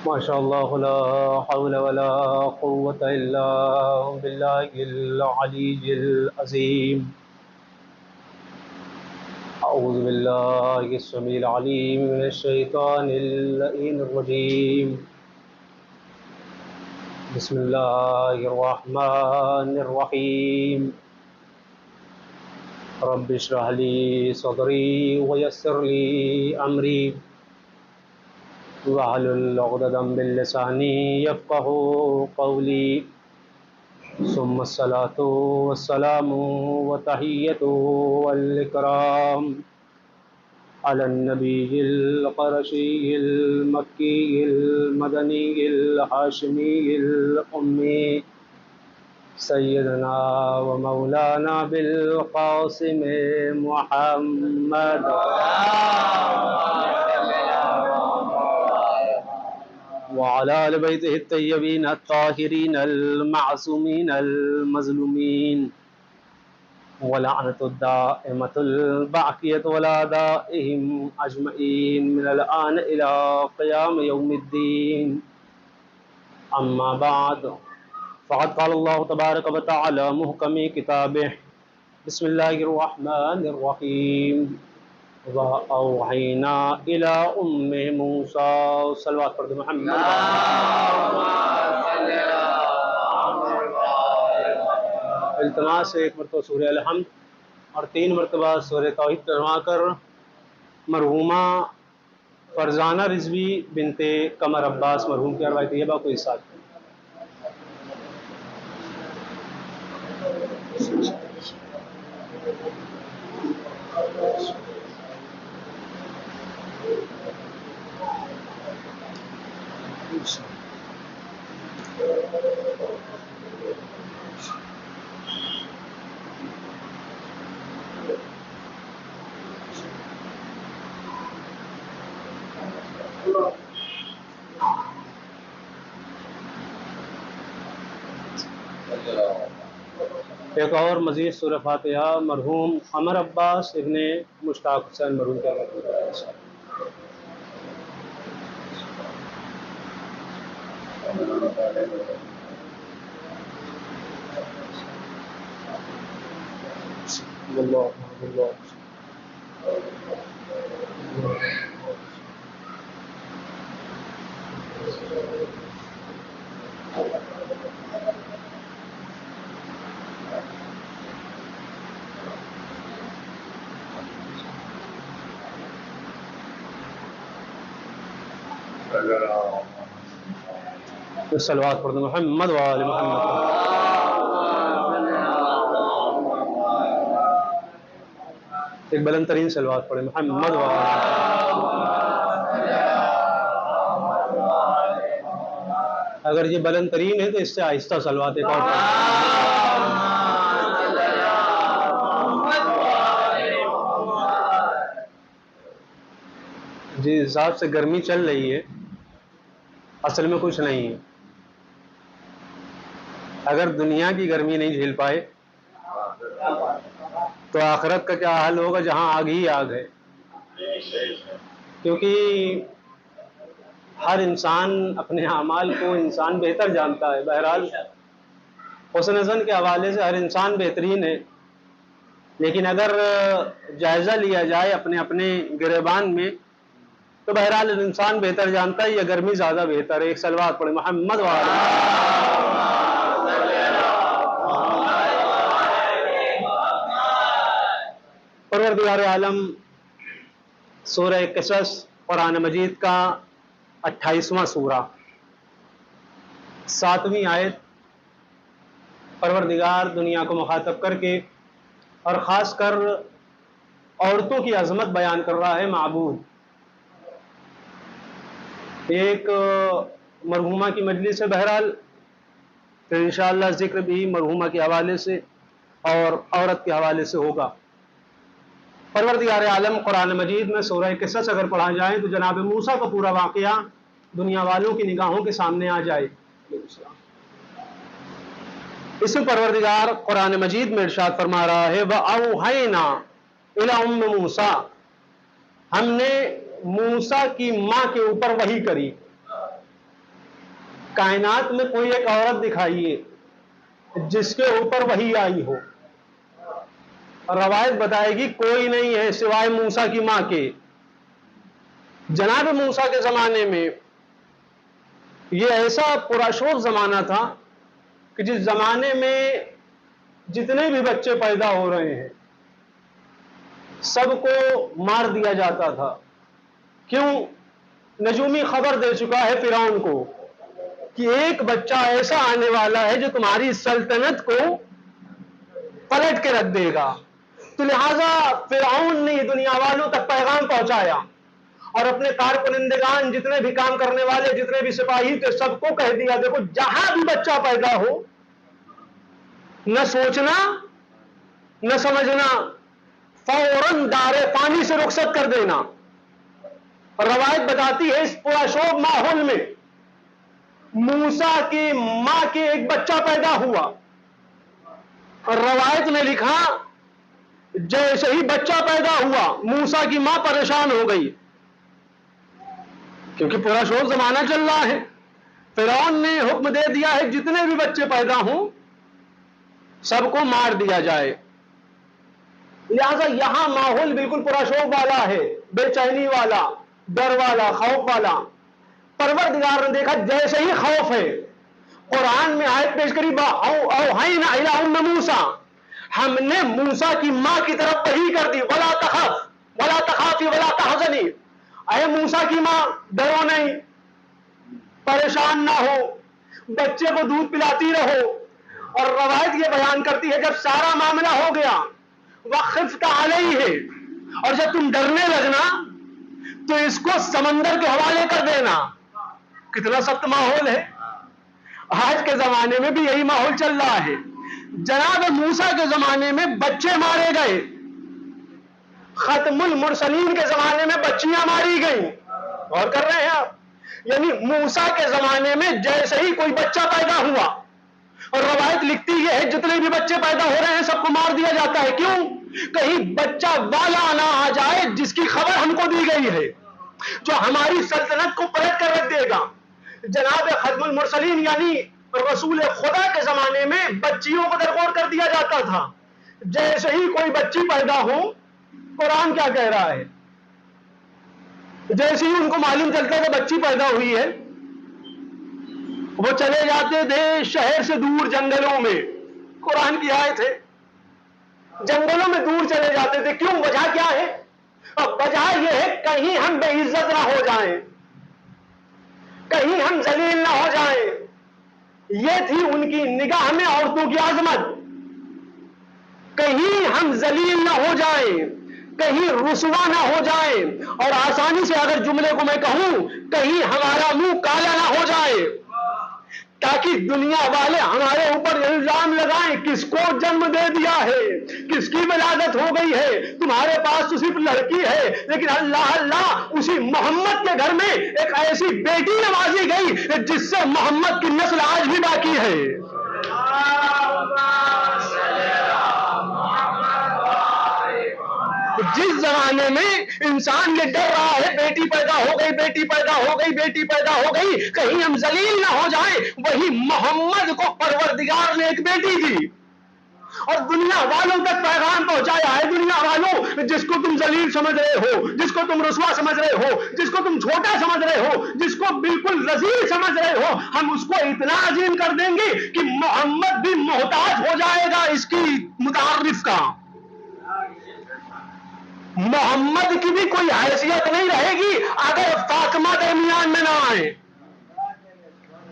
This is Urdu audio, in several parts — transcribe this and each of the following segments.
ما شاء الله لا حول ولا قوة إلا بالله العلي العظيم. أعوذ بالله السميع العليم من الشيطان اللعين الرجيم. بسم الله الرحمن الرحيم. رب اشرح لي صدري ويسر لي أمري واحلل عقدة من لساني يفقهوا قولي. ثم الصلاة والسلام وتحية والإكرام على النبي القرشي المكي المدني الهاشمي الأمي سيدنا ومولانا بالقاسم محمد وعلى آل بيته الطيبين الطاهرين المعصومين المظلومين ولعنة الدائمة الباقية ولا دائهم أجمعين من الآن إلى قيام يوم الدين. أما بعد فقد قال الله تبارك وتعالى محكم كتابه بسم الله الرحمن الرحيم. وأوحينا إلى أم موسى صلوات پر محمد التماس ہے ایک مرتبہ سورہ الحمد اور 3 مرتبہ سورہ توحید پڑھوا کر مرحومہ فرزانہ رضوی بنت قمر عباس مرحوم کی ارواح طیبہ کو ارشاد کریں. ایک اور مزید سورہ فاتحہ مرحوم قمر عباس ابن مشتاق حسین مرحوم کے صلوات پڑھ محمد وآل محمد. ایک بلند ترین صلوات پڑھیں محمد وآل. اگر یہ بلند ترین ہے تو اس سے آہستہ صلوات ایک اور جس حساب سے گرمی چل رہی ہے اصل میں کچھ نہیں ہے. اگر دنیا کی گرمی نہیں جھیل پائے تو آخرت کا کیا حال ہوگا جہاں آگ ہی آگ ہے. کیونکہ ہر انسان اپنے اعمال کو انسان بہتر جانتا ہے. بہرحال حسن زن کے حوالے سے ہر انسان بہترین ہے، لیکن اگر جائزہ لیا جائے اپنے اپنے گریبان میں تو بہرحال انسان بہتر جانتا ہے یہ گرمی زیادہ بہتر ہے. ایک صلوات پڑھیں محمد وآلہ. پروردگار عالم سورہ قصص قرآن مجید کا 28واں سورہ 7ویں آیت پروردگار دنیا کو مخاطب کر کے اور خاص کر عورتوں کی عظمت بیان کر رہا ہے. معبود ایک مرحومہ کی مجلس ہے، بہرحال پھر انشاءاللہ ذکر بھی مرحومہ کے حوالے سے اور عورت کے حوالے سے ہوگا. پروردگار عالم قرآن مجید میں سورہ قصص اگر پڑھا جائے تو جناب موسیٰ کا پورا واقعہ دنیا والوں کی نگاہوں کے سامنے آ جائے. اس میں پروردگار قرآن مجید میں ارشاد فرما رہا ہے وَأَوْحَيْنَا إِلَىٰ أُمِّ مُوسَىٰ، ہم نے موسیٰ کی ماں کے اوپر وحی کری. کائنات میں کوئی ایک عورت دکھائیے جس کے اوپر وحی آئی ہو. روایت بتائے گی کوئی نہیں ہے سوائے موسیٰ کی ماں کے. جناب موسیٰ کے زمانے میں یہ ایسا پراشور زمانہ تھا کہ جس زمانے میں جتنے بھی بچے پیدا ہو رہے ہیں سب کو مار دیا جاتا تھا. کیوں؟ نجومی خبر دے چکا ہے فرعون کو کہ ایک بچہ ایسا آنے والا ہے جو تمہاری سلطنت کو پلٹ کے رکھ دے گا. تو لہذا فرعون نے دنیا والوں تک پیغام پہنچایا اور اپنے کارکنندگان جتنے بھی کام کرنے والے جتنے بھی سپاہی تھے سب کو کہہ دیا دیکھو جہاں بھی بچہ پیدا ہو نہ سوچنا نہ سمجھنا فوراً دارے پانی سے رخصت کر دینا. روایت بتاتی ہے اس پراشوب ماحول میں موسیٰ کی ماں کے ایک بچہ پیدا ہوا اور روایت نے لکھا جیسے ہی بچہ پیدا ہوا موسیٰ کی ماں پریشان ہو گئی کیونکہ پراشوب زمانہ چل رہا ہے. فرعون نے حکم دے دیا ہے جتنے بھی بچے پیدا ہوں سب کو مار دیا جائے. لہذا یہاں ماحول بالکل پراشوب والا ہے بے چینی والا ڈر والا خوف والا. پروردگار نے دیکھا جیسے ہی خوف ہے قرآن میں آیت پیش کری اوحینا الی ام موسیٰ ہم نے موسیٰ کی ماں کی طرف وحی کر دی ولا تخف ولا تخافی ولا تحزنی اے موسیٰ کی ماں ڈرو نہیں پریشان نہ ہو بچے کو دودھ پلاتی رہو. اور روایت یہ بیان کرتی ہے جب سارا معاملہ ہو گیا وخفت علیہ اور جب تم ڈرنے لگنا تو اس کو سمندر کے حوالے کر دینا. کتنا سخت ماحول ہے. آج کے زمانے میں بھی یہی ماحول چل رہا ہے. جناب موسیٰ کے زمانے میں بچے مارے گئے ختم المرسلین کے زمانے میں بچیاں ماری گئیں. غور کر رہے ہیں آپ؟ یعنی موسیٰ کے زمانے میں جیسے ہی کوئی بچہ پیدا ہوا اور روایت لکھتی یہ ہے جتنے بھی بچے پیدا ہو رہے ہیں سب کو مار دیا جاتا ہے. کیوں؟ کہیں بچہ والا نہ آ جائے جس کی خبر ہم کو دی گئی ہے جو ہماری سلطنت کو پلٹ کر رکھ دے گا. جناب ختم المرسلین یعنی رسول خدا کے زمانے میں بچیوں کو درگور کر دیا جاتا تھا. جیسے ہی کوئی بچی پیدا ہو قرآن کیا کہہ رہا ہے جیسے ہی ان کو معلوم چلتا کہ بچی پیدا ہوئی ہے وہ چلے جاتے تھے شہر سے دور جنگلوں میں. قرآن کی آیت ہے جنگلوں میں دور چلے جاتے تھے. کیوں؟ وجہ کیا ہے؟ وجہ یہ ہے کہیں ہم بے عزت نہ ہو جائیں کہیں ہم ذلیل نہ ہو جائیں. یہ تھی ان کی نگاہ میں عورتوں کی عظمت. کہیں ہم ذلیل نہ ہو جائیں کہیں رسوا نہ ہو جائیں اور آسانی سے اگر جملے کو میں کہوں کہیں ہمارا منہ کالا نہ ہو جائے تاکہ دنیا والے ہمارے اوپر الزام لگائیں کس کو جنم دے دیا ہے کس کی ولادت ہو گئی ہے تمہارے پاس تو صرف لڑکی ہے لیکن اللہ اللہ اسی محمد کے گھر میں ایک ایسی بیٹی نوازی گئی جس سے محمد کی نسل آج بھی باقی ہے. جس زمانے میں انسان یہ ڈر رہا ہے بیٹی پیدا ہو گئی بیٹی پیدا ہو گئی بیٹی پیدا ہو گئی کہیں ہم ذلیل نہ ہو جائیں وہی محمد کو پروردگار نے ایک بیٹی دی اور دنیا والوں تک پیغام پہنچایا ہے. دنیا والوں جس کو تم ذلیل سمجھ رہے ہو جس کو تم رسوا سمجھ رہے ہو جس کو تم چھوٹا سمجھ رہے ہو جس کو بالکل رذیل سمجھ رہے ہو ہم اس کو اتنا عظیم کر دیں گے کہ محمد بھی محتاج ہو جائے گا اس کی متعارف کا. محمد کی بھی کوئی حیثیت نہیں رہے گی اگر فاطمہ درمیان میں نہ آئے.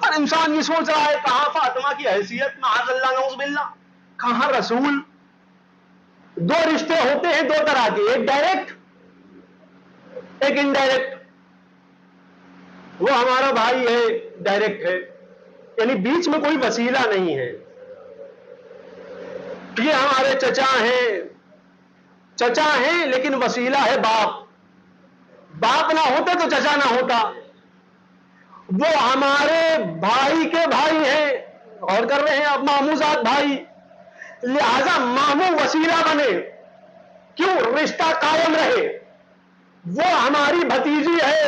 ہر انسان یہ سوچ رہا ہے کہاں فاطمہ کی حیثیت معاذ اللہ نعوذ باللہ کہاں رسول. دو رشتے ہوتے ہیں دو طرح کے ایک ڈائریکٹ ایک انڈائریکٹ. وہ ہمارا بھائی ہے ڈائریکٹ ہے یعنی بیچ میں کوئی وسیلہ نہیں ہے. یہ ہمارے چچا ہیں لیکن وسیلہ ہے باپ. باپ نہ ہوتے تو چچا نہ ہوتا. وہ ہمارے بھائی کے بھائی ہیں اور کر رہے ہیں اب ماموزاد بھائی لہذا ماموں وسیلہ بنے. کیوں؟ رشتہ قائم رہے. وہ ہماری بھتیجی ہے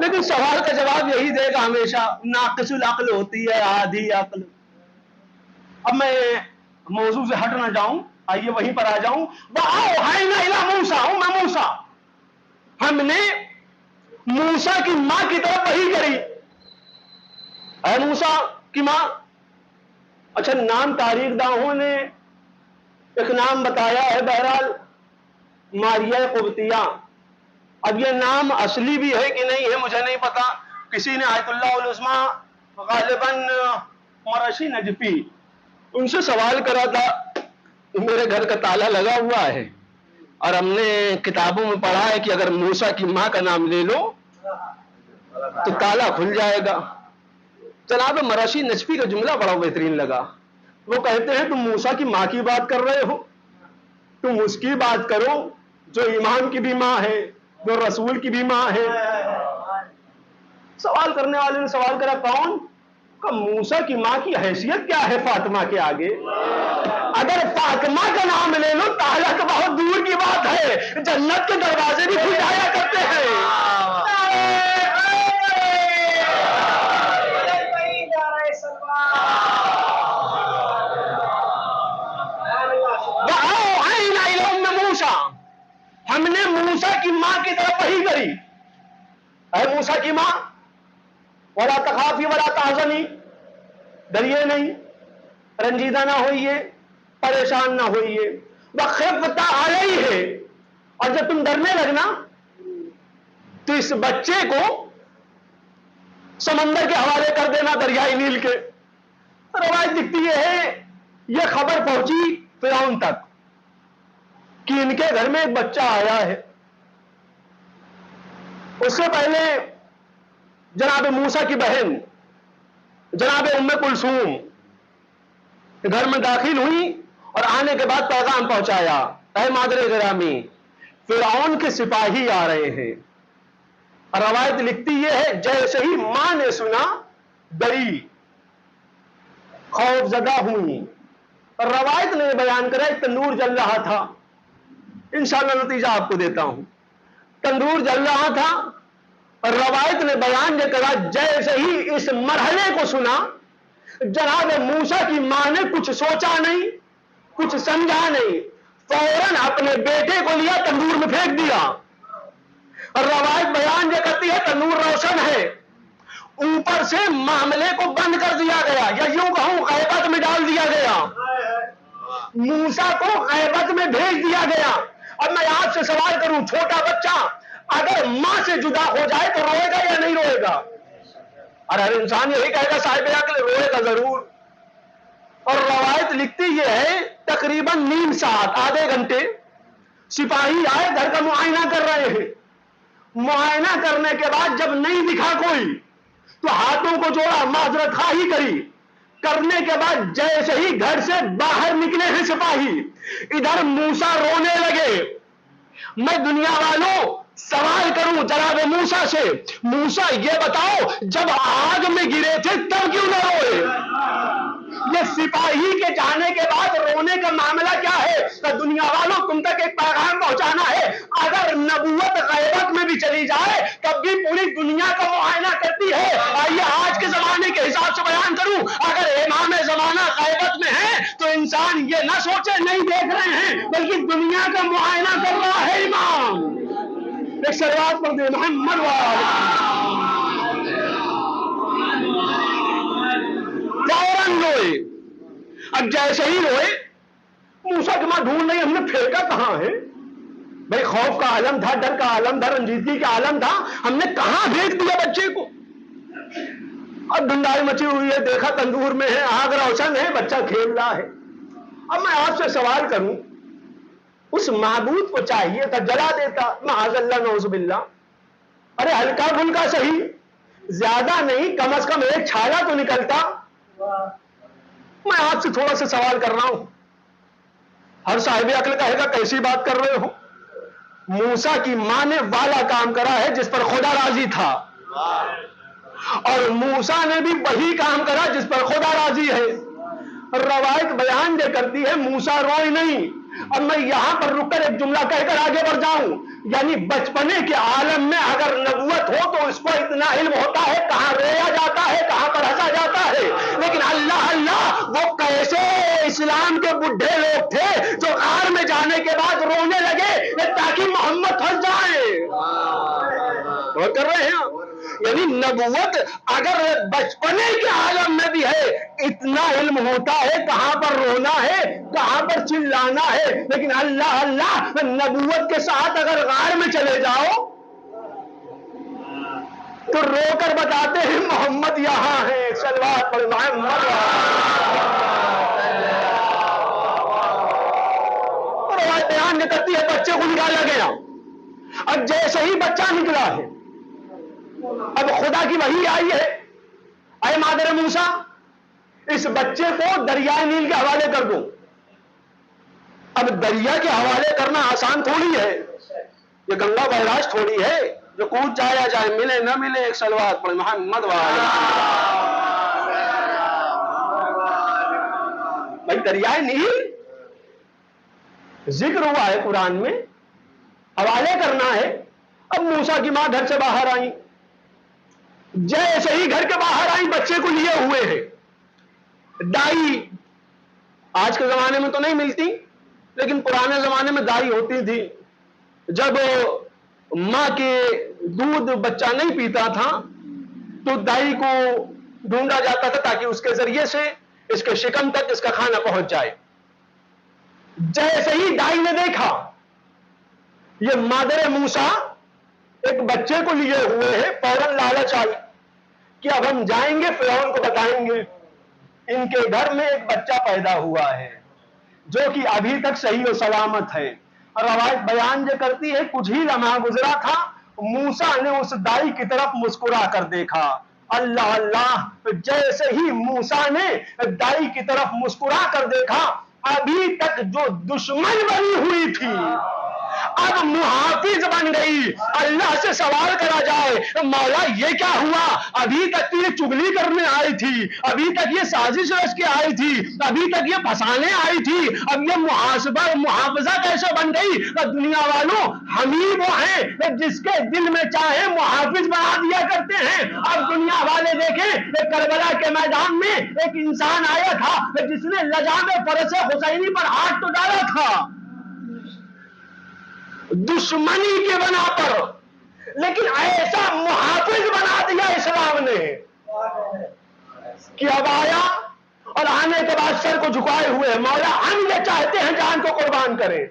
لیکن سوال کا جواب یہی دے گا ہمیشہ، ناقص العقل ہوتی ہے آدھی عقل۔ اب میں موضوع سے ہٹ نہ جاؤں، آئیے وہیں پر آ جاؤں۔ وَأَوْحَيْنَا إِلَىٰ مُوسَىٰ، میں موسیٰ، ہم نے موسیٰ کی ماں کی طرف وحی کری۔ اے موسیٰ کی ماں، اچھا نام تاریخ داہوں نے ایک نام بتایا ہے بہرحال ماریہ قبطیہ۔ اب یہ نام اصلی بھی ہے کہ نہیں ہے مجھے نہیں پتا، کسی نے آیت اللہ العظمیٰ غالباً مرشی نجفی ان سے سوال کرا تھا، میرے گھر کا تالا لگا ہوا ہے اور ہم نے کتابوں میں پڑھا ہے کہ اگر موسیٰ کی ماں کا نام لے لو تو تالا کھل جائے گا۔ جناب مرشی نجفی کا جملہ بڑا بہترین لگا، وہ کہتے ہیں تم موسیٰ کی ماں کی بات کر رہے ہو، تم اس کی بات کرو جو ایمان کی بھی ماں ہے، جو رسول کی بھی ماں ہے۔ سوال کرنے والے نے سوال کرا کون؟ کہ موسیٰ کی ماں کی حیثیت کیا ہے فاطمہ کے آگے؟ اگر فاطمہ کا نام لے لو تالا تو بہت دور کی بات ہے، جنت کے دروازے بھی کھل جایا کرتے ہیں۔ ہم نے موسیٰ کی ماں کی طرف وحی کری، اے موسیٰ کی ماں وَلَا تَخَافِي وَلَا تَحْزَنِي، ڈریے نہیں، رنجیدہ نہ ہوئیے، پریشان نہ ہوئیے، وَخِفْتَ عَلَيْهِ، اور جب تم ڈرنے لگنا تو اس بچے کو سمندر کے حوالے کر دینا، دریائے نیل کے۔ روایت دکھتی ہے یہ خبر پہنچی فرعون تک کہ ان کے گھر میں ایک بچہ آیا ہے۔ اس سے پہلے جناب موسیٰ کی بہن جناب ام کلثوم گھر میں داخل ہوئی اور آنے کے بعد پیغام پہنچایا، اے مادر گرامی فرعون کے سپاہی آ رہے ہیں۔ روایت لکھتی یہ ہے جیسے ہی ماں نے سنا ڈری، خوف زدہ ہوئی۔ روایت نے بیان کرا ایک تندور جل رہا تھا، انشاءاللہ نتیجہ آپ کو دیتا ہوں۔ تندور جل رہا تھا، روایت نے بیان یہ کرا جیسے ہی اس مرحلے کو سنا جناب موسیٰ کی ماں نے کچھ سوچا نہیں، کچھ سمجھا نہیں، فوراً اپنے بیٹے کو لیا تندور میں پھینک دیا۔ روایت بیان یہ کرتی ہے تندور روشن ہے، اوپر سے معاملے کو بند کر دیا گیا، یا یوں کہوں غیبت میں ڈال دیا گیا، موسیٰ کو غیبت میں بھیج دیا گیا۔ اب میں آپ سے سوال کروں، چھوٹا بچہ اگر ماں سے جدا ہو جائے تو روئے گا یا نہیں روئے گا؟ اور ہر انسان یہی کہے گا صاحب عقل روئے گا ضرور۔ اور روایت لکھتی یہ ہے تقریباً نیم ساعت آدھے گھنٹے سپاہی آئے گھر کا معائنہ کر رہے ہیں، معائنہ کرنے کے بعد جب نہیں دکھا کوئی تو ہاتھوں کو جوڑا، معذرت خواہی کری، کرنے کے بعد جیسے ہی گھر سے باہر نکلے ہیں سپاہی، ادھر موسیٰ رونے لگے۔ میں دنیا والوں سوال کروں جناب موسیٰ سے، موسیٰ یہ بتاؤ جب آگ میں گرے تھے تب کیوں نہ روئے؟ یہ سپاہی کے جانے کے بعد رونے کا معاملہ کیا ہے؟ کہ دنیا والوں تم تک ایک پیغام پہنچانا ہے، اگر نبوت غیبت میں بھی چلی جائے تب بھی پوری دنیا کا معائنہ کرتی ہے۔ آئیے آج کے زمانے کے حساب سے بیان کروں، اگر امام زمانہ غیبت میں ہے تو انسان یہ نہ سوچے نہیں دیکھ رہے ہیں، بلکہ دنیا کا معائنہ کر رہا ہے امام۔ ایک شروعات پر دے محمد فوراً روئے۔ اب جیسے ہی روئے موسیٰ کی ماں ڈھونڈ رہی، ہم نے پھینکا کہاں ہے؟ بھائی خوف کا عالم تھا، ڈر کا عالم تھا، رنجیدگی کا عالم تھا، ہم نے کہاں پھینک دیا بچے کو؟ اب ڈنڈائی مچی ہوئی ہے، دیکھا تندور میں ہے، آگ روشن ہے، بچہ کھیل رہا ہے۔ اب میں آپ سے سوال کروں، اس معبود کو چاہیے تھا جلا دیتا، معاذ اللہ نعوذ باللہ، ارے ہلکا پھلکا صحیح، زیادہ نہیں، کم از کم ایک چھالا تو نکلتا۔ میں آپ سے تھوڑا سا سوال کر رہا ہوں، ہر صاحب عقل کہے گا کیسی بات کر رہے ہو؟ موسیٰ کی ماں نے والا کام کرا ہے جس پر خدا راضی تھا، اور موسیٰ نے بھی وہی کام کرا جس پر خدا راضی ہے۔ روایت بیان یہ کرتی ہے موسیٰ روئے نہیں۔ اب میں یہاں پر رک کر ایک جملہ کہہ کر آگے بڑھ جاؤں، یعنی بچپنے کے عالم میں اگر نبوت ہو تو اس کو اتنا علم ہوتا ہے کہاں رویا جاتا ہے کہاں پر ہنسا جاتا ہے. لیکن اللہ اللہ وہ کیسے اسلام کے بڈھے لوگ تھے جو غار میں جانے کے بعد رونے لگے تاکہ محمد پھنس جائے. اور کر رہے ہیں یعنی نبوت اگر بچپنے کے عالم میں بھی ہے اتنا علم ہوتا ہے کہاں پر رونا ہے کہاں پر چلانا ہے. لیکن اللہ اللہ نبوت کے ساتھ اگر غار میں چلے جاؤ تو رو کر بتاتے ہیں محمد یہاں ہے. صلوات پڑھ محمد. روایت بیان کرتی ہے بچے کو نکالا گیا. اب جیسے ہی بچہ نکلا ہے اب خدا کی وحی آئی ہے اے مادر موسیٰ اس بچے کو دریائے نیل کے حوالے کر دو. اب دریا کے حوالے کرنا آسان تھوڑی ہے یہ گنگا بہراج تھوڑی ہے جو کود جایا جائے ملے نہ ملے. ایک صلوات پڑھ محمد بھائی دریائے نیل ذکر ہوا ہے قرآن میں حوالے کرنا ہے. اب موسیٰ کی ماں گھر سے باہر آئی جیسے ہی گھر کے باہر آئی بچے کو لیے ہوئے ہیں دائی. آج کے زمانے میں تو نہیں ملتی لیکن پرانے زمانے میں دائی ہوتی تھی. جب ماں کے دودھ بچہ نہیں پیتا تھا تو دائی کو ڈھونڈا جاتا تھا تاکہ اس کے ذریعے سے اس کے شکم تک اس کا کھانا پہنچ جائے. جیسے ہی دائی نے دیکھا یہ مادر موسیٰ ایک بچے کو لیے ہوئے ہیں فوراً لالچ آئی کہ اب ہم جائیں گے فرعون کو بتائیں گے ان کے گھر میں ایک بچہ پیدا ہوا ہے جو کہ ابھی تک صحیح و سلامت ہے. اور روایت بیان یہ کرتی ہے کچھ ہی لمحہ گزرا تھا موسیٰ نے اس دائی کی طرف مسکرا کر دیکھا. اللہ اللہ جیسے ہی موسیٰ نے دائی کی طرف مسکرا کر دیکھا ابھی تک جو دشمن بنی ہوئی تھی اب محافظ بن گئی. اللہ سے سوال کرا جائے مولا یہ کیا ہوا ابھی تک تو یہ چگلی کرنے آئی تھی ابھی تک یہ سازش رچ کے آئی تھی ابھی تک یہ پھنسانے آئی تھی اب یہ محافظہ کیسے بن گئی. دنیا والوں ہم ہی وہ ہیں جس کے دل میں چاہے محافظ بنا دیا کرتے ہیں. اب دنیا والے دیکھیں کربلا کے میدان میں ایک انسان آیا تھا جس نے لجام فرس حسینی پر ہاتھ تو ڈالا تھا دشمنی کے بنا پر لیکن ایسا محافظ بنا دیا اسلام نے کہ اب آیا اور آنے کے بعد سر کو جھکائے ہوئے مولا ہم یہ چاہتے ہیں جان کو قربان کریں.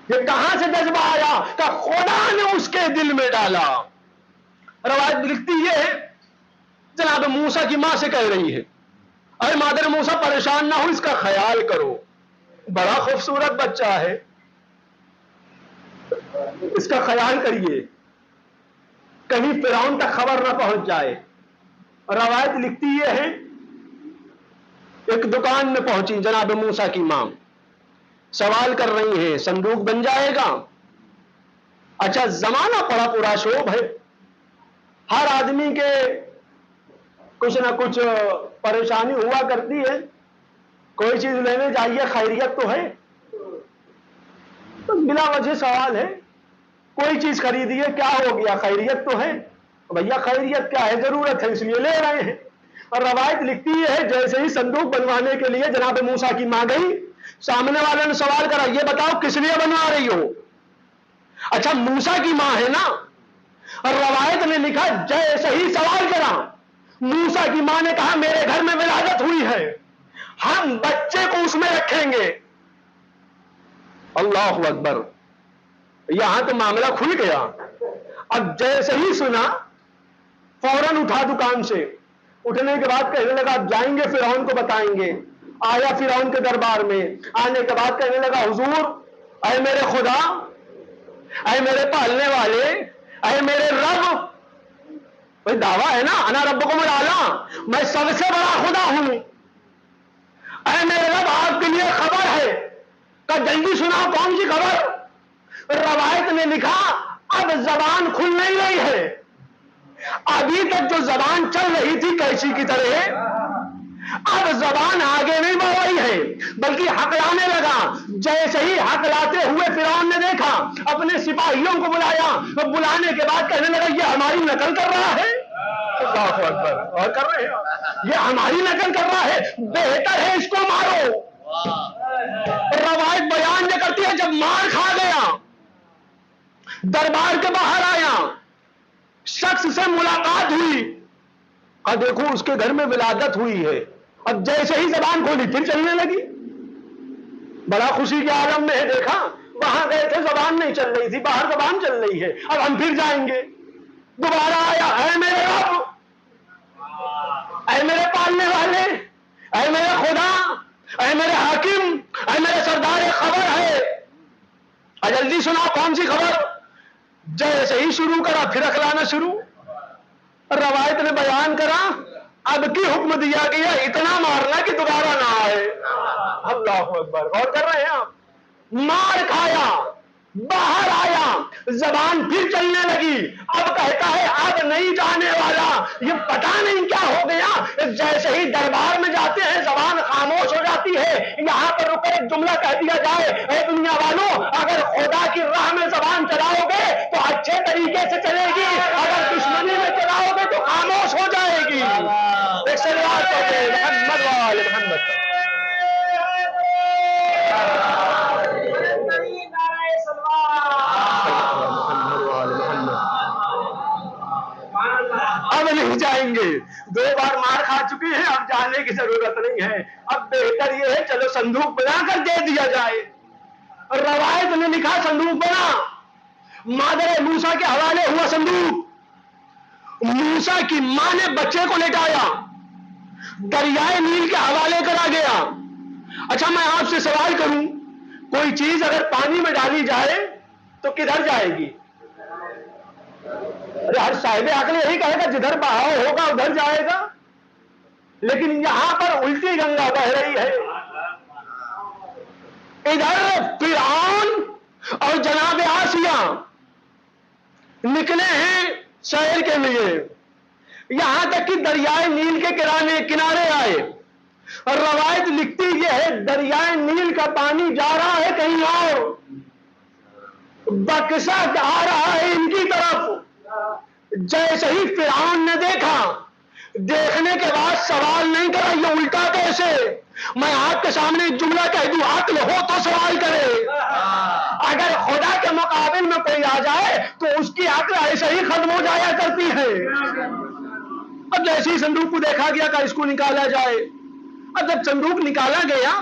یہ کہاں سے جذبہ آیا کہ خدا نے اس کے دل میں ڈالا. روایت لکھتی ہے جناب موسیٰ کی ماں سے کہہ رہی ہے اے مادر موسیٰ پریشان نہ ہو اس کا خیال کرو بڑا خوبصورت بچہ ہے اس کا خیال کریے کہیں فرعون تک خبر نہ پہنچ جائے. روایت لکھتی یہ ہے ایک دکان میں پہنچی جناب موسیٰ کی ماں سوال کر رہی ہیں صندوق بن جائے گا. اچھا زمانہ بڑا پورا شوب ہے ہر آدمی کے کچھ نہ کچھ پریشانی ہوا کرتی ہے کوئی چیز لینے جائیے خیریت تو ہے بلا وجہ سوال ہے کوئی چیز خریدیے کیا ہو گیا خیریت تو ہے بھیا خیریت کیا ہے ضرورت ہے اس لیے لے رہے ہیں. اور روایت لکھتی ہے جیسے ہی صندوق بنوانے کے لیے جناب موسیٰ کی ماں گئی سامنے والے نے سوال کرا یہ بتاؤ کس لیے بنوا رہی ہو. اچھا موسیٰ کی ماں ہے نا. اور روایت نے لکھا جیسے ہی سوال کرا موسیٰ کی ماں نے کہا میرے گھر میں ولادت ہوئی ہے ہم بچے کو اس میں رکھیں گے. اللہ اکبر یہاں تو معاملہ کھل گیا. اب جیسے ہی سنا فوراً اٹھا دکان سے اٹھنے کے بعد کہنے لگا اب جائیں گے فرعون کو بتائیں گے. آیا فرعون کے دربار میں آنے کے بعد کہنے لگا حضور اے میرے خدا اے میرے پالنے والے اے میرے رب بھائی دعویٰ ہے نا انا ربکم الاعلی میں سب سے بڑا خدا ہوں اے میرے رب آپ کے لیے خبر ہے کہ جلدی سنا کون سی خبر. روایت نے لکھا اب زبان کھل نہیں رہی ہے ابھی تک جو زبان چل رہی تھی کیسی کی طرح اب زبان آگے نہیں بڑھ رہی ہے بلکہ حق لانے لگا. جیسے ہی حق لاتے ہوئے فرعون نے دیکھا, اپنے سپاہیوں کو بلایا, بلانے کے بعد کہنے لگا یہ ہماری نقل کر رہا ہے. اللہ اکبر, اور کر رہے ہیں, یہ ہماری نقل کر رہا ہے, بہتر ہے اس کو مارو. روایت بیان یہ کرتی ہے جب مار کھا گیا, دربار کے باہر آیا, شخص سے ملاقات ہوئی, اور دیکھو اس کے گھر میں ولادت ہوئی ہے. اب جیسے ہی زبان کھولی پھر چلنے لگی, بڑا خوشی کے عالم میں ہے. دیکھا وہاں گئے تھے زبان نہیں چل رہی تھی, باہر زبان چل رہی ہے, اب ہم پھر جائیں گے. دوبارہ آیا, اے میرے رب, اے میرے پالنے والے, اے میرے خدا, اے میرے حاکم, اے میرے سردار, خبر ہے, جلدی سناؤ کون سی خبر. جیسے ہی شروع کرا پھر اکھلانا شروع. روایت نے بیان کرا اب کی حکم دیا گیا اتنا مارنا کہ دوبارہ نہ آئے. اللہ اکبر, غور کر رہے ہیں آپ. مار کھایا, باہر آیا, زبان پھر چلنے لگی. اب کہتا ہے اب نہیں جانے والا. یہ پتا نہیں کیا ہو گیا, جیسے ہی دربار میں جاتے ہیں زبان خاموش ہو جاتی ہے. یہاں پر رک ایک جملہ کہہ دیا جائے, اے دنیا والوں, اگر خدا کی راہ میں زبان چلاؤ گے تو اچھے طریقے سے چلے گی, اگر دشمنی میں چلاؤ گے تو خاموش ہو جائے گی. محمد وآل محمد. اب نہیں جائیں گے, 2 بار مار کھا چکے ہیں, اب جانے کی ضرورت نہیں ہے. اب بہتر یہ ہے چلو صندوق بنا کر دے دیا جائے. روایت نے لکھا صندوق بنا, مادر موسیٰ کے حوالے ہوا صندوق. موسیٰ کی ماں نے بچے کو لٹایا, دریائے نیل کے حوالے کرا گیا. اچھا میں آپ سے سوال کروں, کوئی چیز اگر پانی میں ڈالی جائے تو کدھر جائے گی؟ ہر صاحب عقل یہی کہے گا جدھر بہاؤ ہوگا ادھر جائے گا. لیکن یہاں پر الٹی گنگا بہ رہی ہے. ادھر فرعون اور جناب آسیہ نکلے ہیں سیر کے لیے, یہاں تک کہ دریائے نیل کے کنارے آئے. اور روایت لکھتی یہ ہے دریائے نیل کا پانی جا رہا ہے کہیں اور, بکسا جا رہا ہے ان کی طرف. جیسے ہی فرعون نے دیکھا, دیکھنے کے بعد سوال نہیں کرا یہ الٹا کیسے. میں آپ کے سامنے ایک جملہ کہہ دوں, عقل ہو تو سوال کرے. اگر خدا کے مقابل میں کوئی آ جائے تو اس کی عقل ایسے ہی ختم ہو جایا کرتی ہے. اب جیسے ہی صندوق کو دیکھا گیا کہ اس کو نکالا جائے. اب جب صندوق نکالا گیا,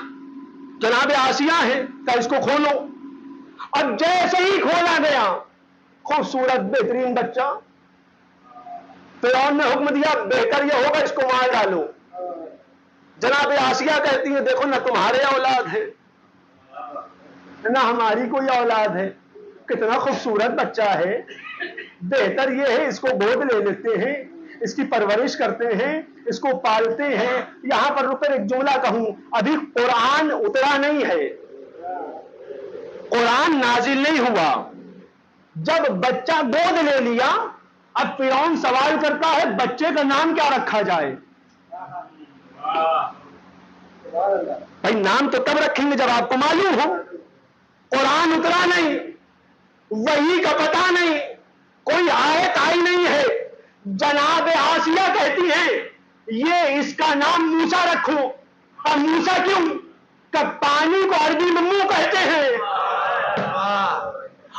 جناب آسیہ ہے کہ اس کو کھولو. اب جیسے ہی کھولا گیا, خوبصورت بہترین بچہ, فرعون نے حکم دیا بہتر یہ ہوگا اس کو مار ڈالو. جناب آسیہ کہتی ہے دیکھو نہ تمہارے اولاد ہے نہ ہماری کوئی اولاد ہے, کتنا خوبصورت بچہ ہے, بہتر یہ ہے اس کو گود لے لیتے ہیں, اس کی پرورش کرتے ہیں, اس کو پالتے ہیں. یہاں پر رک کر ایک جملہ کہوں, ابھی قرآن اترا نہیں ہے, قرآن نازل نہیں ہوا. جب بچہ گود لے لیا, اب فرعون سوال کرتا ہے بچے کا نام کیا رکھا جائے. بھائی نام تو تب رکھیں گے جب آپ کو معلوم ہو. قرآن اترا نہیں, وحی کا پتہ نہیں, کوئی آیت آئی نہیں ہے. جناب آسیہ کہتی ہیں یہ اس کا نام موسیٰ رکھو. اور موسیٰ کیوں؟ کہ پانی کو عربی میں منہ کہتے ہیں,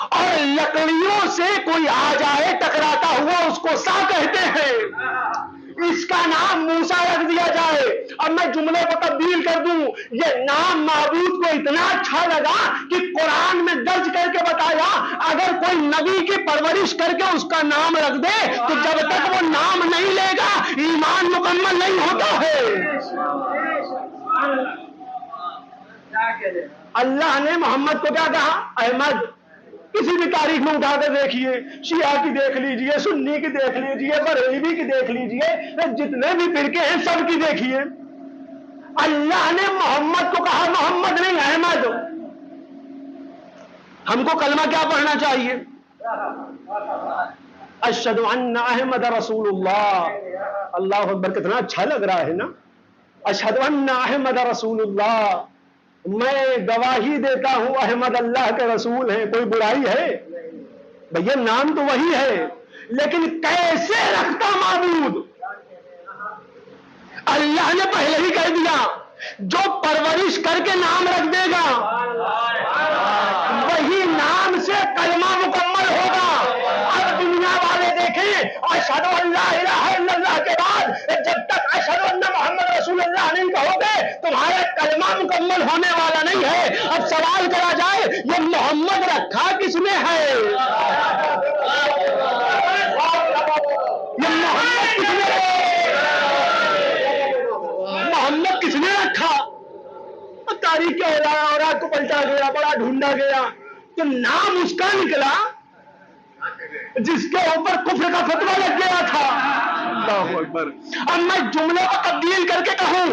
اور لکڑیوں سے کوئی آ جائے ٹکراتا ہوا اس کو سا کہتے ہیں. اس کا نام موسیٰ رکھ دیا جائے. اب میں جملے کو تبدیل کر دوں, یہ نام معبود کو اتنا اچھا لگا کہ قرآن میں درج کر کے بتایا اگر کوئی نبی کی پرورش کر کے اس کا نام رکھ دے تو جب تک وہ نام نہیں لے گا ایمان مکمل نہیں ہوتا ہے. اللہ نے محمد کو کیا کہا, احمد. کسی بھی تاریخ میں اٹھا کر دیکھیے, شیعہ کی دیکھ لیجئے, سنی کی دیکھ لیجئے, بریلوی کی دیکھ لیجئے, جتنے بھی فرقے ہیں سب کی دیکھیے, اللہ نے محمد کو کہا محمد نہیں احمد. ہم کو کلمہ کیا پڑھنا چاہیے؟ اشہد ان احمد رسول اللہ. اللہ اکبر, کتنا اچھا لگ رہا ہے نا, اشہد ان احمد رسول اللہ. میں گواہی دیتا ہوں احمد اللہ کے رسول ہیں. کوئی برائی ہے؟ بھیا نام تو وہی ہے، لیکن کیسے رکھتا معبود؟ اللہ نے پہلے ہی کہہ دیا جو پرورش کر کے نام رکھ دے گا وہی نام سے کلمہ مکمل ہوگا. اب دنیا والے دیکھیں اشہد ان لا الہ الا اللہ کے بعد جب تک اشہد ان محمد رسول اللہ نہیں کہو گے تمہارا کلمہ مکمل ہونے والا نہیں ہے. اب سوال کرا جائے یہ محمد رکھا کس نے ہے؟ یہ محمد کس نے رکھا؟ تاریخ کے اوراق کو پلٹا گیا، بڑا ڈھونڈا گیا تو نام اس کا نکلا جس کے اوپر کفر کا فتویٰ لگ گیا تھا. اللہ اکبر. اب میں جملے کو تبدیل کر کے کہوں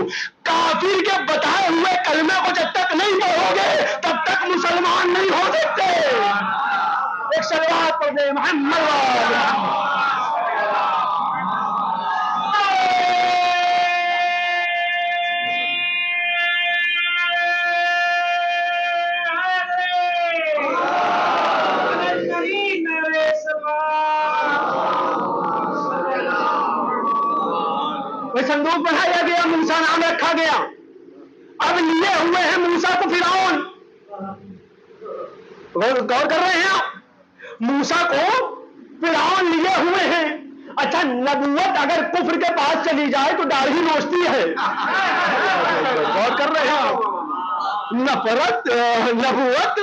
کافر کے بتائے ہوئے کلمے کو جب تک نہیں پڑھو گے تب تک مسلمان نہیں ہو سکتے. ایک صلوات پڑھ دے محمد. صندوق بنایا گیا، موسیٰ نام رکھا گیا. اب لیے ہوئے ہیں موسیٰ کو فرعون. غور کر رہے ہیں آپ؟ موسیٰ کو فرعون لیے ہوئے ہیں. اچھا نبوت اگر کفر کے پاس چلی جائے تو داڑھی نوچتی ہے. غور کر رہے ہیں آپ؟ نفرت نبوت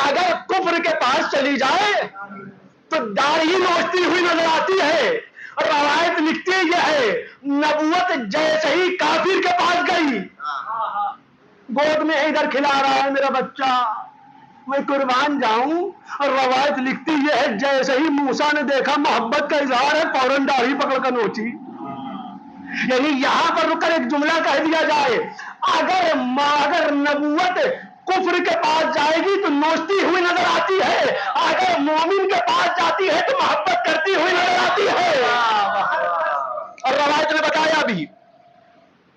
اگر کفر کے پاس چلی جائے تو داڑھی نوچتی ہوئی نظر آتی ہے. روایت لکھتی یہ ہے نبوت جیسے ہی کافر کے پاس گئی گود میں ادھر کھلا رہا ہے میرا بچہ میں قربان جاؤں. اور روایت لکھتی یہ ہے جیسے ہی موسیٰ نے دیکھا محبت کا اظہار ہے فوراً داڑھی پکڑ کر نوچی. یعنی یہاں پر رک کر ایک جملہ کہہ دیا جائے اگر نبوت کفر کے پاس جائے گی تو نوچتی ہوئی نظر آتی ہے، اگر مومن کے پاس جاتی ہے تو محبت کرتی ہوئی نظر آتی ہے. اور روایت نے بتایا بھی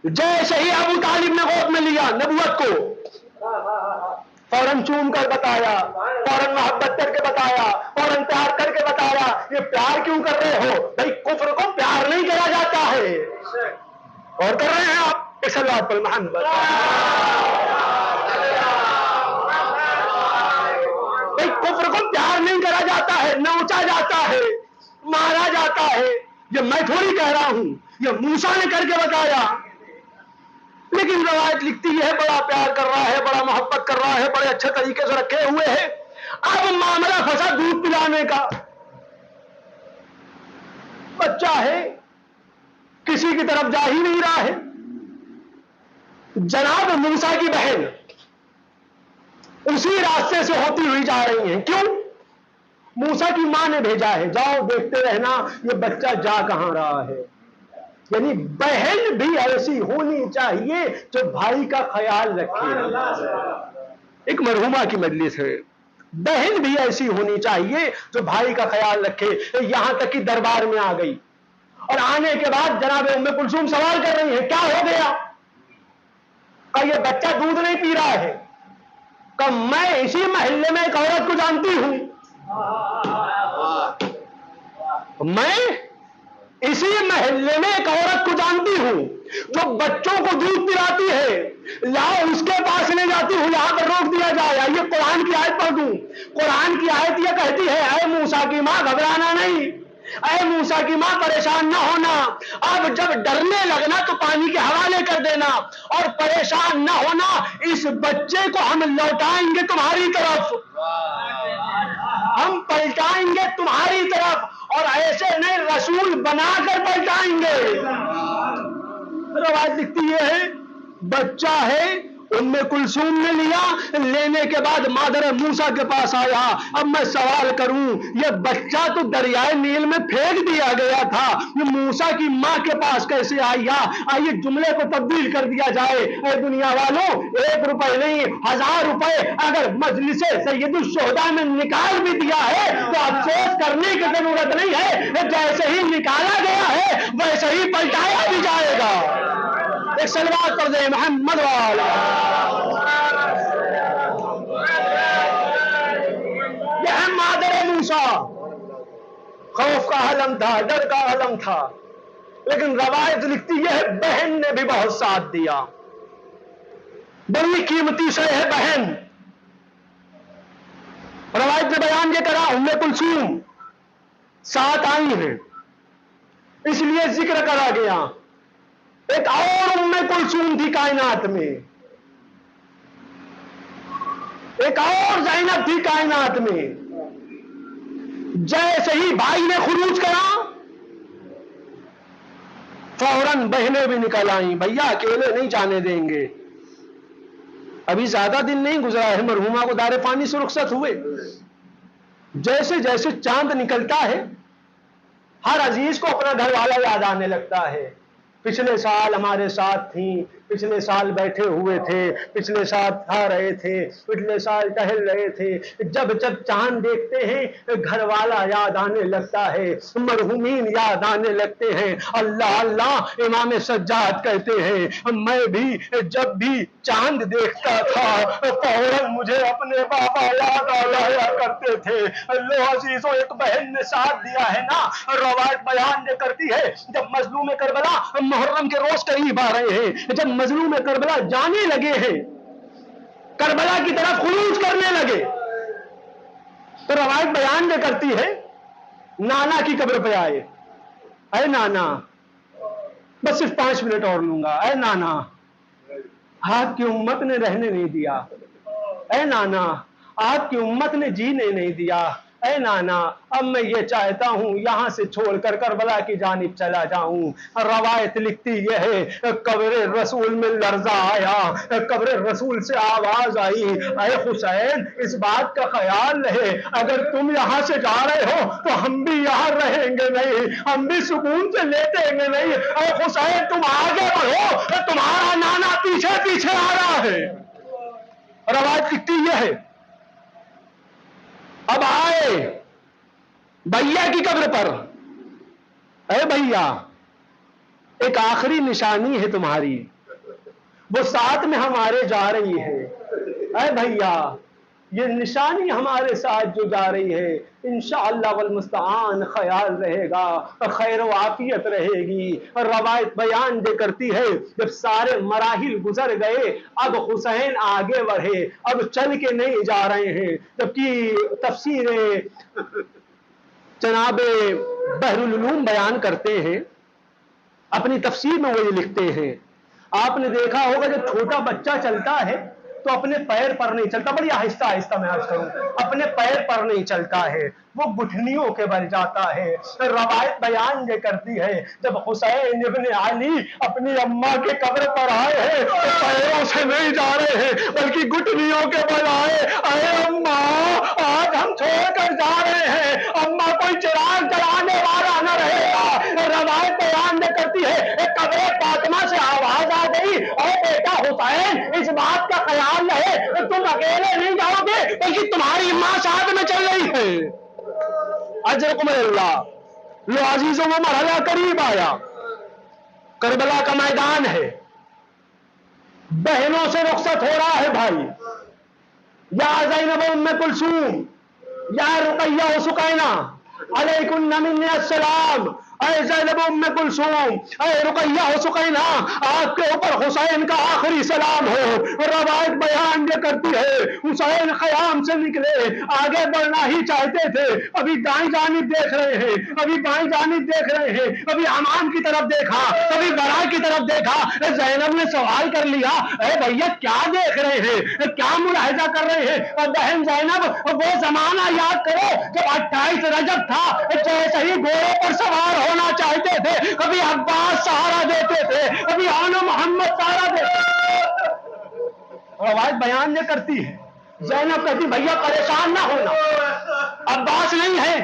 جیسے ہی ابو طالب نے گود میں لیا نبوت کو فوراً چوم کر بتایا، فوراً محبت کر کے بتایا، فوراً پیار کر کے بتایا. یہ پیار کیوں کر رہے ہو؟ بھائی کفر کو پیار نہیں کیا جاتا ہے. اور کر رہے ہیں آپ اس اللہ پر محمد. بھائی کفر کو پیار نہیں کرا جاتا ہے، نوچا جاتا ہے، مارا جاتا ہے. یہ میں تھوڑی کہہ رہا ہوں، یہ موسیٰ نے کر کے بتایا. لیکن روایت لکھتی ہے بڑا پیار کر رہا ہے، بڑا محبت کر رہا ہے، بڑے اچھے طریقے سے رکھے ہوئے ہیں. اب معاملہ پھنسا دودھ پلانے کا. بچہ ہے کسی کی طرف جا ہی نہیں رہا ہے. جناب موسیٰ کی بہن اسی راستے سے ہوتی ہوئی جا رہی ہیں. کیوں؟ موسیٰ کی ماں نے بھیجا ہے جاؤ دیکھتے رہنا یہ بچہ جا کہاں رہا ہے. یعنی بہن بھی ایسی ہونی چاہیے جو بھائی کا خیال رکھے. ایک مرحومہ کی مجلس ہے، بہن بھی ایسی ہونی چاہیے جو بھائی کا خیال رکھے. یہاں تک کہ دربار میں آ گئی اور آنے کے بعد جناب ام کلثوم سوال کر رہی ہے کیا ہو گیا؟ کہ یہ بچہ دودھ نہیں پی رہا ہے. کہ میں اسی محلے میں ایک عورت کو جانتی ہوں، میں اسی محلے میں ایک عورت کو جانتی ہوں جو بچوں کو دودھ پلاتی ہے. لاؤ اس کے پاس لے جاتی ہوں، یہاں پر روک دیا جائے. آئیے قرآن کی آیت پڑھ دوں. قرآن کی آیت یہ کہتی ہے اے موسیٰ کی ماں گھبرانا نہیں، اے موسیٰ کی ماں پریشان نہ ہونا. اب جب ڈرنے لگنا تو پانی کے حوالے کر دینا اور پریشان نہ ہونا. اس بچے کو ہم لوٹائیں گے تمہاری طرف، ہم پلٹائیں گے تمہاری طرف اور ایسے نہیں رسول بنا کر پلٹائیں گے. روایت لکھتی ہے بچہ ہے ام کلثوم نے لیا، لینے کے بعد مادر موسیٰ کے پاس آیا. اب میں سوال کروں یہ بچہ تو دریائے نیل میں پھینک دیا گیا تھا، یہ موسیٰ کی ماں کے پاس کیسے آیا؟ آئیے جملے کو تبدیل کر دیا جائے. اے دنیا والوں 1 روپے نہیں 1000 روپے اگر مجلس سید الشہداء میں نکال بھی دیا ہے تو افسوس کرنے کی ضرورت نہیں ہے. جیسے ہی نکالا گیا ہے ویسے ہی پلٹایا بھی جائے گا. ایک صلوات پر دے محمد والا. خوف کا عالم تھا، ڈر کا عالم تھا، لیکن روایت لکھتی ہے بہن نے بھی بہت ساتھ دیا. بڑی قیمتی شے ہے بہن. روایت نے بیان یہ کرا ام کلثوم ساتھ آئی ہیں، اس لیے ذکر کرا گیا. ایک اور ام کلثوم تھی کائنات میں، ایک اور زینب تھی کائنات میں. جیسے ہی بھائی نے خروج کرا فوراً بہنیں بھی نکل آئیں، بھیا اکیلے نہیں جانے دیں گے. ابھی زیادہ دن نہیں گزرا ہے مرحومہ کو دار فانی سے رخصت ہوئے. جیسے جیسے چاند نکلتا ہے ہر عزیز کو اپنا گھر والا یاد آنے لگتا ہے. پچھلے سال ہمارے ساتھ تھیں، پچھلے سال بیٹھے ہوئے تھے، پچھلے سال کھا رہے تھے، پچھلے سال ٹہل رہے تھے. جب جب چاند دیکھتے ہیں گھر والا یاد آنے لگتا ہے، مرحومین یاد آنے لگتے ہیں. اللہ اللہ امام سجاد کہتے ہیں میں بھی جب بھی چاند دیکھتا تھا فوراً مجھے اپنے بابا یاد آیا کرتے تھے. اللہ عزیزوں ایک بہن نے ساتھ دیا ہے نا. روایت بیان یہ کرتی ہے جب مظلوم کربلا محرم کے روز قریب آ رہے ہیں، جب مظلوم کربلا جانے لگے ہیں، کربلا کی طرف خروج کرنے لگے، تو روایت بیان یہ کرتی ہے نانا کی قبر پہ آئے. اے نانا بس صرف 5 منٹ اور لوں گا. اے نانا آپ کی امت نے رہنے نہیں دیا. اے نانا آپ کی امت نے جینے نہیں دیا. اے نانا اب میں یہ چاہتا ہوں یہاں سے چھوڑ کر کربلا کی جانب چلا جاؤں. روایت لکھتی یہ ہے قبر رسول میں لرزہ آیا، قبر رسول سے آواز آئی اے حسین اس بات کا خیال رہے اگر تم یہاں سے جا رہے ہو تو ہم بھی یہاں رہیں گے نہیں، ہم بھی سکون سے لیٹیں گے نہیں. اے حسین تم آگے بڑھو، تمہارا نانا پیچھے پیچھے آ رہا ہے. روایت لکھتی یہ ہے اب آئے بھیا کی قبر پر. اے بھیا ایک آخری نشانی ہے تمہاری، وہ ساتھ میں ہمارے جا رہی ہے. اے بھیا یہ نشانی ہمارے ساتھ جو جا رہی ہے انشاءاللہ والمستعان خیال رہے گا، خیر و عافیت رہے گی. روایت بیان یہ کرتی ہے جب سارے مراحل گزر گئے اب حسین آگے بڑھے، اب چل کے نہیں جا رہے ہیں. جبکہ تفسیر جناب بحر العلوم بیان کرتے ہیں، اپنی تفسیر میں وہ یہ لکھتے ہیں آپ نے دیکھا ہوگا جب چھوٹا بچہ چلتا ہے تو اپنے پیر پر نہیں چلتا، بڑی آہستہ آہستہ میں عرض کروں، اپنے پیر پر نہیں چلتا ہے، وہ گٹھنیوں کے بل جاتا ہے. روایت بیان یہ کرتی ہے جب حسین ابن علی اپنی اماں کے قبر پر آئے ہیں تو پیروں سے نہیں جا رہے ہیں بلکہ گٹھنیوں کے بل آئے. اے اماں آج ہم چھوڑ کر جا رہے ہیں، اماں کوئی چراغ جلانے والا نہ رہے گا. روایت بیان یہ کرتی ہے قبر فاطمہ سے آواز آ گئی اے بیٹا حسین اس بات کا خیال رہے تم اکیلے نہیں جاؤ گے بلکہ تمہاری ماں ساتھ میں چل رہی ہے. اجرکم اللہ. لو عزیزوں وہ مرحلہ قریب آیا، کربلا کا میدان ہے، بہنوں سے رخصت ہو رہا ہے بھائی. یا زینب ام کلثوم، یا رقیہ و سکینہ علیکن منی السلام. اے زینب ام کلثوم، اے رقیہ و سکینہ آپ کے اوپر حسین کا آخری سلام ہو. روایت بیان یہ کرتی ہے حسین خیام سے نکلے، آگے بڑھنا ہی چاہتے تھے، ابھی دائیں جانب دیکھ رہے ہیں، ابھی بائیں جانب دیکھ رہے ہیں، ابھی امام کی طرف دیکھا، ابھی برا کی طرف دیکھا. زینب نے سوال کر لیا اے بھیا کیا دیکھ رہے ہیں، کیا ملاحظہ کر رہے ہیں؟ اور بہن زینب وہ زمانہ یاد کرو جب 28 رجب تھا، جیسے ہی گھوڑے پر سوار ہونا چاہتے تھے کبھی عباس سہارا دیتے تھے، کبھی آن محمد سہارا دیتے تھے. روایت بیان یہ کرتی ہے زینب کہتی بھیا پریشان نہ ہونا، عباس نہیں ہے،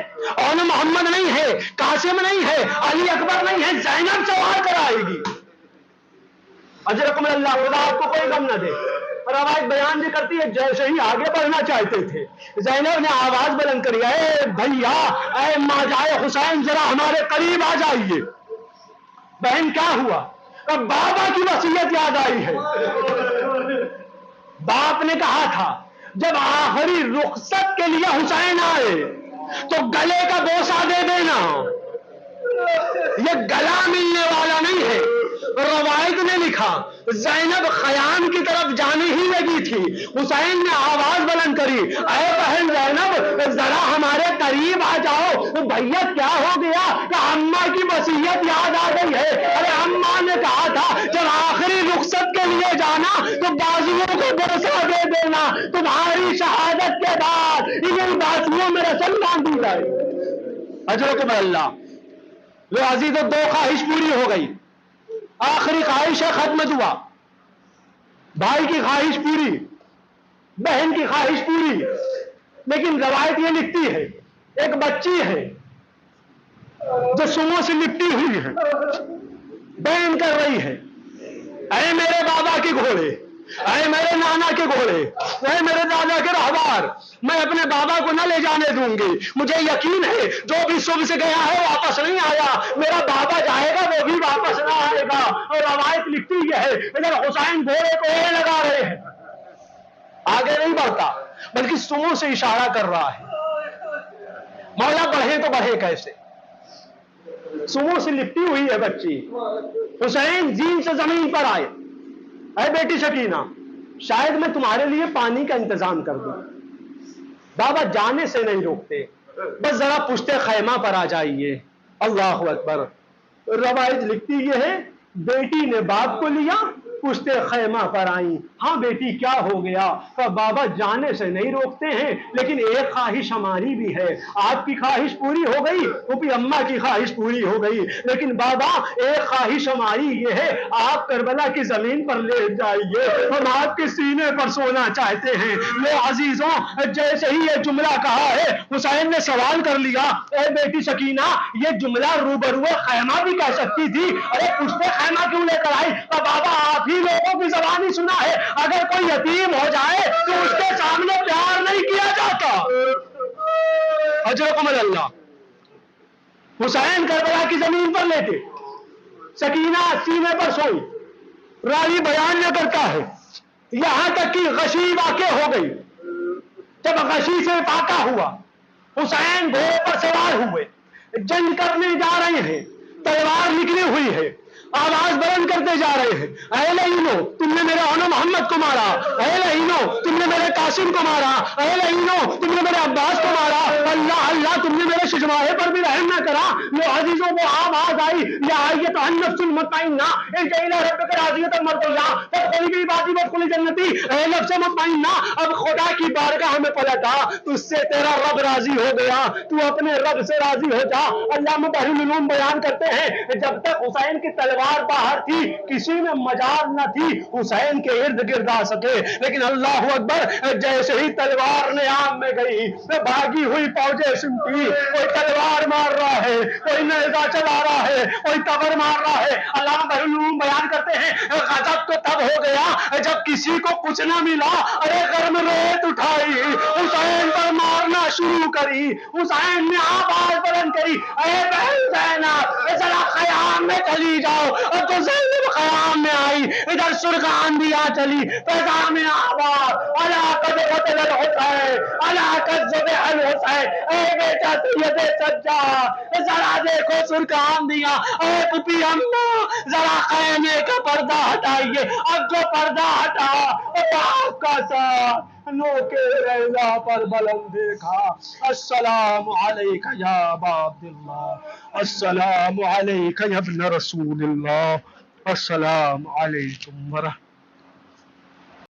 آن محمد نہیں ہے، قاسم نہیں ہے، علی اکبر نہیں ہے، زینب سوار کرائے گی. اجرکم اللہ، خدا آپ کو کوئی غم نہ دے. روایت بیان یہ کرتی ہے جیسے ہی آگے بڑھنا چاہتے تھے زینب نے آواز بلند کری اے بھیا اے ماجائے حسین ذرا ہمارے قریب آ جائیے. بہن کیا ہوا؟ اب بابا کی وصیت یاد آئی ہے. باپ نے کہا تھا جب آخری رخصت کے لیے حسین آئے تو گلے کا بوسہ دے دینا، یہ گلا ملنے والا نہیں ہے۔ روایت نے لکھا زینب خیام کی طرف جانے ہی لگی تھی، حسین نے آواز بلند کری، اے بہن زینب ذرا ہمارے قریب آ جاؤ۔ بھیا کیا ہو گیا؟ کہ اماں کی وصیت یاد آ گئی ہے۔ ارے اماں نے کہا تھا جب آخری رخصت کے لیے جانا تو بازوؤں کو بوسہ دے دینا، تمہاری شہادت کے بعد انہیں بازوؤں میں رسل باندھی جائے۔ اجرکم اللہ۔ لو عزیزو، دو خواہش پوری ہو گئی، آخری خواہش ہے ختم دعا، بھائی کی خواہش پوری، بہن کی خواہش پوری۔ لیکن روایت یہ لکھتی ہے ایک بچی ہے جو سموں سے لپٹی ہوئی ہے، بین کر رہی ہے، اے میرے بابا کے گھوڑے، اے میرے نانا کے گھوڑے، اے میرے دادا کے رہبار، میں اپنے بابا کو نہ لے جانے دوں گی، مجھے یقین ہے جو بھی صبح سے گیا ہے واپس نہیں آیا، میرا بابا جائے گا وہ بھی واپس نہ آئے گا۔ اور روایت لکھتی ہے ادھر حسین گھوڑے کو اے لگا رہے ہیں، آگے نہیں بڑھتا بلکہ سموں سے اشارہ کر رہا ہے۔ مولا بڑھے تو بڑھے کیسے؟ سموں سے لپٹی ہوئی ہے بچی۔ حسین زین سے زمین پر آئے، اے بیٹی سکینہ شاید میں تمہارے لیے پانی کا انتظام کر دوں۔ بابا جانے سے نہیں روکتے، بس ذرا پشت خیمہ پر آ جائیے۔ اللہ اکبر۔ روایت لکھتی یہ ہے بیٹی نے باپ کو لیا، پشت خیمہ پر آئیں، ہاں بیٹی کیا ہو گیا؟ بابا جانے سے نہیں روکتے ہیں لیکن ایک خواہش ہماری بھی ہے۔ آپ کی خواہش پوری ہو گئی، پھوپھی اماں کی خواہش پوری ہو گئی، لیکن بابا ایک خواہش ہماری یہ ہے آپ کربلا کی زمین پر لے جائیے، ہم آپ کے سینے پر سونا چاہتے ہیں۔ لو عزیزوں، جیسے ہی یہ جملہ کہا ہے حسین نے سوال کر لیا، اے بیٹی سکینہ یہ جملہ روبرو خیمہ بھی کہہ سکتی تھی، ارے پشت خیمہ کیوں لے کر آئی؟ بابا آپ ہی لوگوں کی زبان ہی سنا ہے، اگر کوئی یتیم ہو جائے تو اس کے سامنے پیار نہیں کیا جاتا۔ اجرکم اللہ۔ حسین کربلا کی زمین پر لیٹے، سکینہ سینے پر سوئی۔ راوی بیان نہ کرتا ہے یہاں تک کہ غشی واقع ہو گئی۔ جب غشی سے واقع ہوا حسین گھوڑے پر سوار ہوئے، جنگ کرنے جا رہے ہیں، تلوار نکلی ہوئی ہے، آواز بلند کرتے جا رہے ہیں، اے لعینو تم نے میرے اون محمد کو مارا، اے لعینو تم نے میرے قاسم کو مارا، اے لعینو تم نے میرے عباس کو مارا، اللہ اللہ تم نے میرے شجماہے پر بھی رحم نہ کرا۔ لو عزیزوں وہ آواز آئی، یا آئیت النفس المطمئنہ ارجعی الی ربک راضیۃ مرضیہ فادخلی فی عبادی وادخلی جنتی۔ اے نفس مطمئنہ اب خدا کی بارگاہ میں پلٹا، تجھ سے تیرا رب راضی ہو گیا، تو اپنے رب سے راضی ہو جا۔ علامہ بحر العلوم بیان کرتے ہیں جب تک حسین کی تلوار باہر تھی کسی میں مجال نہ تھی حسین کے ارد گرد آ سکے، لیکن اللہ اکبر جیسے ہی تلوار نیام میں گئی بھاگی ہوئی فوجیں سمٹی، کوئی تلوار مار رہا ہے، کوئی نیزہ چلا رہا ہے، کوئی تبر مار رہا ہے۔ علامہ بحر العلوم بیان کرتے ہیں غضب تو تب ہو گیا جب کسی کو کچھ نہ ملا، ارے گرم ریت اٹھائی حسین پر مارنا شروع کری، حسین نے آواز بلند کری، اے بہن زینب ذرا خیام میں چلی جاؤ، اور تو زینب خیام میں آئی، ادھر سرخ آندھیاں چلی، فضا میں آواز الا قد قتل الحسین الا قد ذبح الحسین، اے بیٹا سید سجاد ذرا دیکھو سرخ آندھیاں، اے پھوپھی اماں ذرا خیمے کا پردہ ہٹائیے، اب جو پردہ ہٹا باپ کا ساتھ نو کے ریضا پر بلند دیکھا، السلام علیکہ یا ابا عبداللہ، السلام علیکہ یا ابن رسول اللہ، السلام علیکم ورحمۃ